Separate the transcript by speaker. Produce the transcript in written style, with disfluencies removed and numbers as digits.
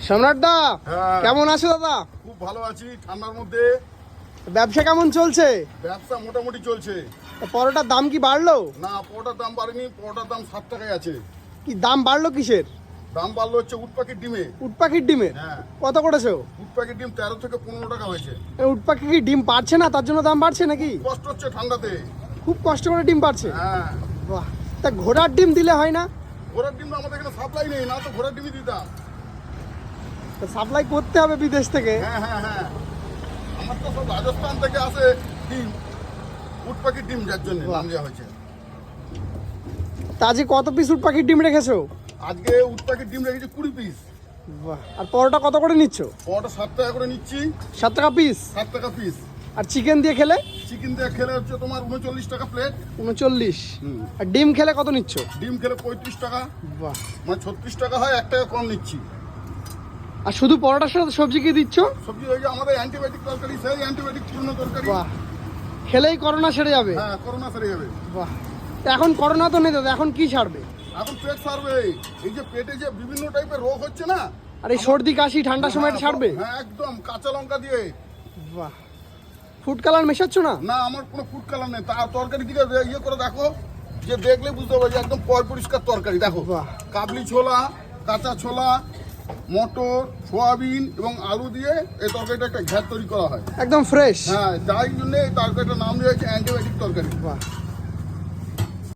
Speaker 1: সম্রাট দা,
Speaker 2: হ্যাঁ।
Speaker 1: কেমন আছো দাদা?
Speaker 2: খুব ভালো আছি ঠান্ডার মধ্যে।
Speaker 1: ব্যবসা কেমন চলছে?
Speaker 2: ব্যবসা মোটামুটি চলছে।
Speaker 1: পরোটার দাম কি বাড়লো?
Speaker 2: না, পরোটার দাম বাড়েনি, পরোটার দাম 7 টাকায় আছে।
Speaker 1: কি দাম বাড়লো কিসের?
Speaker 2: দাম বাড়লো হচ্ছে উট পাখির ডিমে।
Speaker 1: উট পাখির ডিমের
Speaker 2: হ্যাঁ,
Speaker 1: কত করেছো?
Speaker 2: উট পাখির ডিম 13 থেকে 15 টাকা হয়েছে।
Speaker 1: উট পাখি কি ডিম পারছে না, তার জন্য দাম বাড়ছে নাকি?
Speaker 2: কষ্ট হচ্ছে ঠান্ডাতে।
Speaker 1: খুব কষ্ট করে ডিম পারছে।
Speaker 2: হ্যাঁ,
Speaker 1: বাহ, তা ঘোড়ার ডিম দিলে হয় না?
Speaker 2: ঘোড়ার ডিম তো আমাদের এখানে সাপ্লাই নেই, না তো ঘোড়ার ডিমই দিতাম।
Speaker 1: সাপ্লাই করতে হবে বিদেশ থেকে।
Speaker 2: হ্যাঁ হ্যাঁ হ্যাঁ, আমার তো সব রাজস্থান থেকে আসে ডিম, উট পাখির ডিম, যার জন্য নাম দেওয়া হয়েছে।
Speaker 1: তা আজকে কত পিস উট পাখির ডিম রেখেছো?
Speaker 2: আজকে উট পাখির ডিম রেখেছি 20 পিস।
Speaker 1: বাহ, আর পরোটা কত করে নিচ্ছ?
Speaker 2: পরোটা 7 টাকা করে নিচ্ছি।
Speaker 1: 7 টাকা পিস।
Speaker 2: 7 টাকা পিস।
Speaker 1: আর চিকেন দিয়ে খেলে?
Speaker 2: চিকেন দিয়ে খেলে হচ্ছে তোমার 39 টাকা প্লেট।
Speaker 1: 39। আর ডিম খেলে কত নিচ্ছ?
Speaker 2: ডিম খেলে 35 টাকা,
Speaker 1: বাহ।
Speaker 2: মানে 36 টাকা হয়, 1 টাকা কম নিচ্ছি।
Speaker 1: আর শুধু পরোটার সাথে সবজি কি দিচ্ছ?
Speaker 2: সবজি হয়ে আমাদের অ্যান্টিবায়োটিক তরকারি, সেই অ্যান্টিবায়োটিক পুরনো তরকারি।
Speaker 1: বাহ, খেলেই করোনা সেরে যাবে।
Speaker 2: হ্যাঁ, করোনা সেরে যাবে।
Speaker 1: বাহ, তা এখন করোনা তো নেই দাদা, এখন কি ছাড়বে?
Speaker 2: এখন পেট সারবে। এই যে পেটে যে বিভিন্ন টাইপের রোগ হচ্ছে না,
Speaker 1: আর এই সর্দি কাশি ঠান্ডার সময় এটা ছাড়বে?
Speaker 2: হ্যাঁ একদম, কাঁচা লঙ্কা দিয়ে।
Speaker 1: বাহ, ফুড কালার মেশাচ্ছ না?
Speaker 2: না, আমার কোনো ফুড কালার নেই। তার তরকারি দিকে ইয়ে করে দেখো, যে দেখলে বুঝতে পারবে যে একদম পরিষ্কার তরকারি। দেখো,
Speaker 1: বাহ।
Speaker 2: কাবলি ছোলা, কাঁচা ছোলা, মটর, সোয়াবিন এবং আলু দিয়ে এই তরকারিটা একটা ঘ্যাট তৈরি করা হয়।
Speaker 1: একদম ফ্রেশ।
Speaker 2: হ্যাঁ, যাই জন্য এই তরকারিটার নাম দিয়েছে অ্যান্টিবায়োটিক তরকারি।
Speaker 1: বাহ।